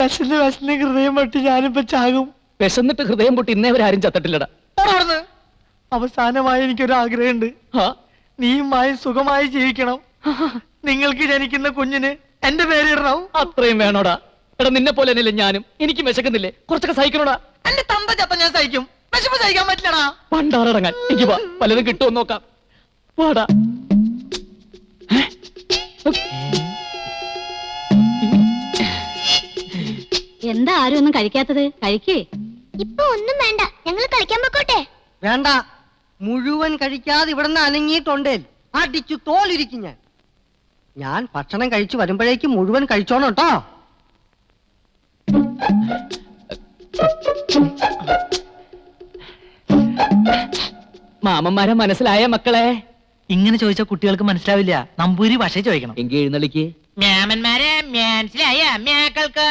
വിശന്ന് ഹൃദയം പൊട്ടി ഞാനിപ്പോ ചാകും. വിശന്നിട്ട് ഹൃദയം പൊട്ടി ഇന്നേവരാരും ചത്തിട്ടില്ലടാ. അവസാനമായി എനിക്കൊരു ആഗ്രഹമുണ്ട്. നീയുമായി സുഖമായി ജീവിക്കണം. നിങ്ങൾക്ക് ജനിക്കുന്ന കുഞ്ഞിന് എന്റെ പേര് ഇടണം. അത്രയും വേണോടാ? എടാ നിന്നെ പോലെ തന്നെയല്ലേ ഞാനും. എനിക്ക് വിശക്കുന്നില്ലേ? കുറച്ചൊക്കെ സഹിക്കണോടാ. എന്റെ തമ്പ ചത്ത ഞാൻ സഹിക്കും. വിശപ്പ് സഹിക്കാൻ പറ്റില്ലടാ. പണ്ടാറടങ്ങാൻ എനിക്ക് പലതും കിട്ടുമോ നോക്കാം. വാടാ. എന്താ ആരും ഒന്നും കഴിക്കാത്തത്? കഴിക്കേ. ഇപ്പൊ ഒന്നും വേണ്ട, ഞങ്ങൾ കളിക്കാൻ പൊക്കോട്ടെ. വേണ്ട, മുഴുവൻ കഴിക്കാതെ ഇവിടുന്ന് അനങ്ങിയിട്ടുണ്ടേ അടിച്ചു തോലിരിക്കും ഞാൻ ഭക്ഷണം കഴിച്ചു വരുമ്പോഴേക്ക് മുഴുവൻ കഴിച്ചോണം കേട്ടോ. മാമന്മാരെ മനസ്സിലായ മക്കളെ? ഇങ്ങനെ ചോദിച്ചാൽ കുട്ടികൾക്ക് മനസ്സിലാവില്ല. നമ്പൂരി ഭാഷ ചോദിക്കണം. എങ്കിൽ എഴുന്നള്ളിക്ക്. മാമന്മാരെ മനസ്സിലായ മേക്കൾക്ക്